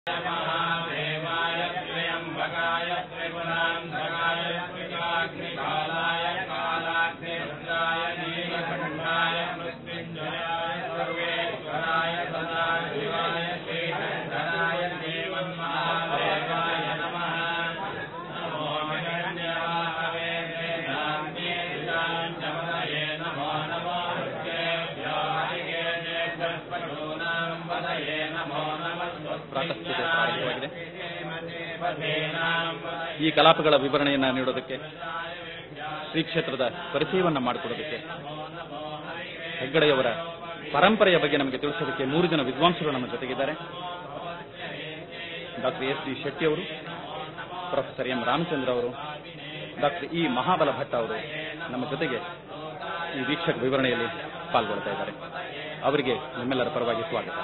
ಈ ಕಲಾಪಗಳ ವಿವರಣೆಯನ್ನು ನೀಡೋದಕ್ಕೆ ಶ್ರೀ ಕ್ಷೇತ್ರದ ಪರಿಚಯವನ್ನು ಮಾಡಿಕೊಡೋದಕ್ಕೆ ಹೆಗ್ಗಡೆಯವರ ಪರಂಪರೆಯ ಬಗ್ಗೆ ನಮಗೆ ತಿಳಿಸೋದಕ್ಕೆ 3 ಜನ ವಿದ್ವಾಂಸರು ನಮ್ಮ ಜೊತೆಗಿದ್ದಾರೆ. ಡಾಕ್ಟರ್ ಎಸ್ ಡಿ ಶೆಟ್ಟಿ ಅವರು, ಪ್ರೊಫೆಸರ್ ಎಂ ರಾಮಚಂದ್ರ ಅವರು, ಡಾಕ್ಟರ್ ಇ ಮಹಾಬಲ ಭಟ್ಟ ಅವರು ನಮ್ಮ ಜೊತೆಗೆ ಈ ವೀಕ್ಷಕ ವಿವರಣೆಯಲ್ಲಿ ಪಾಲ್ಗೊಳ್ತಾ ಇದ್ದಾರೆ. ಅವರಿಗೆ ನಿಮ್ಮೆಲ್ಲರ ಪರವಾಗಿ ಸ್ವಾಗತ.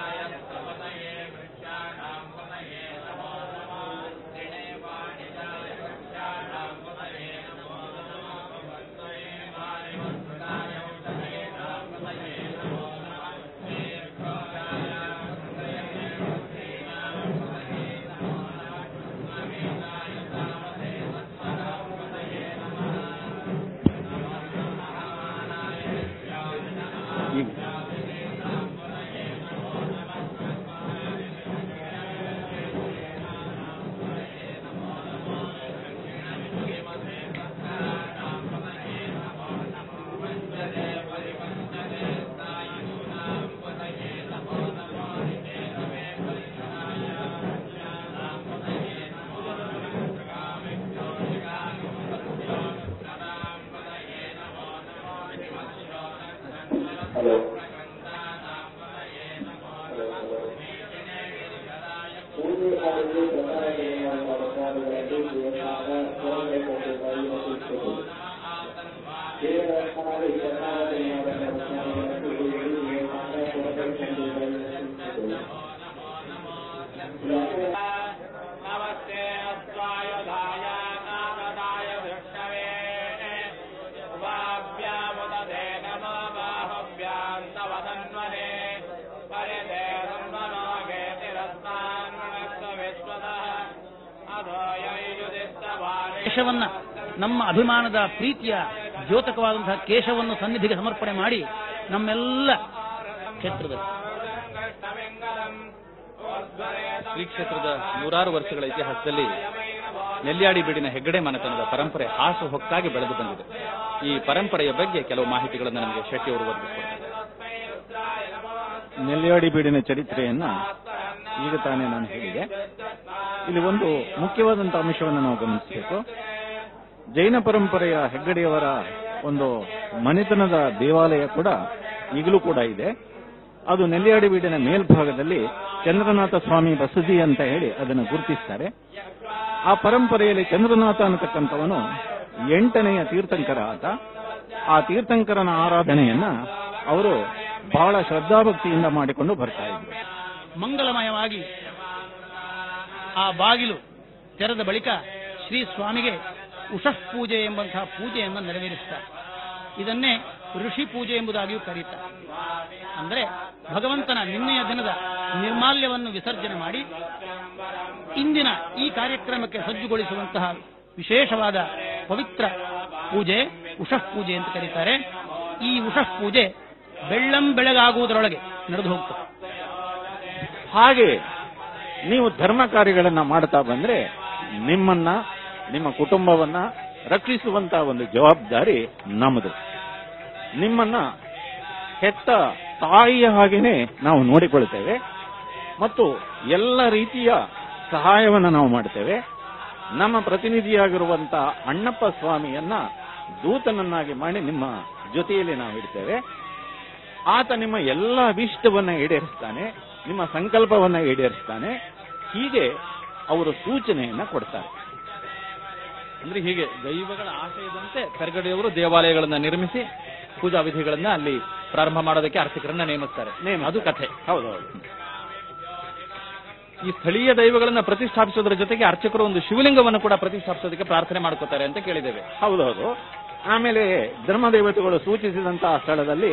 ಕೇಶವನ್ನ ನಮ್ಮ ಅಭಿಮಾನದ ಪ್ರೀತಿಯ ದ್ಯೋತಕವಾದಂತಹ ಕೇಶವನ್ನು ಸನ್ನಿಧಿಗೆ ಸಮರ್ಪಣೆ ಮಾಡಿ ನಮ್ಮೆಲ್ಲ ಕ್ಷೇತ್ರದಲ್ಲಿ ಶ್ರೀ ಕ್ಷೇತ್ರದ 100 ವರ್ಷಗಳ ಇತಿಹಾಸದಲ್ಲಿ ನೆಲ್ಯಾಡಿ ಬೀಡಿನ ಹೆಗ್ಗಡೆ ಮನೆತನದ ಪರಂಪರೆ ಹಾಸು ಹೊಕ್ಕಾಗಿ ಬೆಳೆದು ಬಂದಿದೆ. ಈ ಪರಂಪರೆಯ ಬಗ್ಗೆ ಕೆಲವು ಮಾಹಿತಿಗಳನ್ನು ನಮಗೆ ಶೆಟ್ಟಿ ಅವರು ಒದಗಿಸಿಕೊಡ್ತಾರೆ. ನೆಲ್ಯಾಡಿ ಬೀಡಿನ ಚರಿತ್ರೆಯನ್ನ ಈಗ ತಾನೇ ನಾನು ಹೇಳಿದೆ. ಇಲ್ಲಿ ಒಂದು ಮುಖ್ಯವಾದಂತಹ ಅಂಶವನ್ನು ನಾವು ಗಮನಿಸಬೇಕು. ಜೈನ ಪರಂಪರೆಯ ಹೆಗ್ಗಡೆಯವರ ಒಂದು ಮನೆತನದ ದೇವಾಲಯ ಕೂಡ ಈಗಲೂ ಕೂಡ ಇದೆ. ಅದು ನೆಲ್ಯಾಡಿ ಬೀಡಿನ ಮೇಲ್ಭಾಗದಲ್ಲಿ ಚಂದ್ರನಾಥ ಸ್ವಾಮಿ ಬಸದಿ ಅಂತ ಹೇಳಿ ಅದನ್ನು ಗುರುತಿಸ್ತಾರೆ. ಆ ಪರಂಪರೆಯಲ್ಲಿ ಚಂದ್ರನಾಥ ಅನ್ನತಕ್ಕಂಥವನು 8ನೆಯ ತೀರ್ಥಂಕರ ಆತ. ಆ ತೀರ್ಥಂಕರನ ಆರಾಧನೆಯನ್ನ ಅವರು ಬಹಳ ಶ್ರದ್ಧಾಭಕ್ತಿಯಿಂದ ಮಾಡಿಕೊಂಡು ಬರ್ತಾ ಇದ್ರು. ಮಂಗಲಮಯವಾಗಿ ಆ ಬಾಗಿಲು ತೆರೆದ ಬಳಿಕ ಶ್ರೀ ಸ್ವಾಮಿಗೆ ಉಷಃ ಪೂಜೆ ಎಂಬಂತಹ ಪೂಜೆಯನ್ನು ನೆರವೇರಿಸುತ್ತಾರೆ. ಇದನ್ನೇ ಋಷಿ ಪೂಜೆ ಎಂಬುದಾಗಿಯೂ ಕರೀತಾರೆ. ಅಂದರೆ ಭಗವಂತನ ನಿನ್ನೆಯ ದಿನದ ನಿರ್ಮಾಲ್ಯವನ್ನು ವಿಸರ್ಜನೆ ಮಾಡಿ ಇಂದಿನ ಈ ಕಾರ್ಯಕ್ರಮಕ್ಕೆ ಸಜ್ಜುಗೊಳಿಸುವಂತಹ ವಿಶೇಷವಾದ ಪವಿತ್ರ ಪೂಜೆ ಉಷಃ ಪೂಜೆ ಅಂತ ಕರೀತಾರೆ. ಈ ಉಷಃ ಪೂಜೆ ಬೆಳಗಾಗುವುದರೊಳಗೆ ನಡೆದು ಹೋಗ್ತದೆ. ಹಾಗೆ ನೀವು ಧರ್ಮ ಕಾರ್ಯಗಳನ್ನ ಮಾಡ್ತಾ ಬಂದ್ರೆ ನಿಮ್ಮನ್ನ ನಿಮ್ಮ ಕುಟುಂಬವನ್ನ ರಕ್ಷಿಸುವಂತಹ ಒಂದು ಜವಾಬ್ದಾರಿ ನಮ್ಮದು. ನಿಮ್ಮನ್ನ ಹೆತ್ತ ತಾಯಿಯ ಹಾಗೇನೆ ನಾವು ನೋಡಿಕೊಳ್ತೇವೆ ಮತ್ತು ಎಲ್ಲ ರೀತಿಯ ಸಹಾಯವನ್ನು ನಾವು ಮಾಡ್ತೇವೆ. ನಮ್ಮ ಪ್ರತಿನಿಧಿಯಾಗಿರುವಂತಹ ಅಣ್ಣಪ್ಪ ಸ್ವಾಮಿಯನ್ನ ದೂತನನ್ನಾಗಿ ಮಾಡಿ ನಿಮ್ಮ ಜೊತೆಯಲ್ಲಿ ನಾವು ಇಡ್ತೇವೆ. ಆತ ನಿಮ್ಮ ಎಲ್ಲ ಅಭೀಷ್ಟವನ್ನ ಈಡೇರಿಸ್ತಾನೆ, ನಿಮ್ಮ ಸಂಕಲ್ಪವನ್ನ ಈಡೇರಿಸ್ತಾನೆ. ಹೀಗೆ ಅವರು ಸೂಚನೆಯನ್ನ ಕೊಡ್ತಾರೆ. ಅಂದ್ರೆ ಹೀಗೆ ದೈವಗಳ ಆಶಯದಂತೆ ಹೆಗ್ಗಡೆಯವರು ದೇವಾಲಯಗಳನ್ನು ನಿರ್ಮಿಸಿ ಪೂಜಾ ವಿಧಿಗಳನ್ನ ಅಲ್ಲಿ ಪ್ರಾರಂಭ ಮಾಡೋದಕ್ಕೆ ಅರ್ಚಕರನ್ನ ನೇಮಿಸ್ತಾರೆ. ಅದು ಕಥೆ. ಹೌದೌದು. ಈ ಸ್ಥಳೀಯ ದೈವಗಳನ್ನ ಪ್ರತಿಷ್ಠಾಪಿಸೋದ್ರ ಜೊತೆಗೆ ಅರ್ಚಕರು ಒಂದು ಶಿವಲಿಂಗವನ್ನು ಕೂಡ ಪ್ರತಿಷ್ಠಾಪಿಸೋದಕ್ಕೆ ಪ್ರಾರ್ಥನೆ ಮಾಡ್ಕೋತಾರೆ ಅಂತ ಕೇಳಿದ್ದೇವೆ. ಹೌದೌದು. ಆಮೇಲೆ ಧರ್ಮ ದೇವತೆಗಳು ಸೂಚಿಸಿದಂತಹ ಸ್ಥಳದಲ್ಲಿ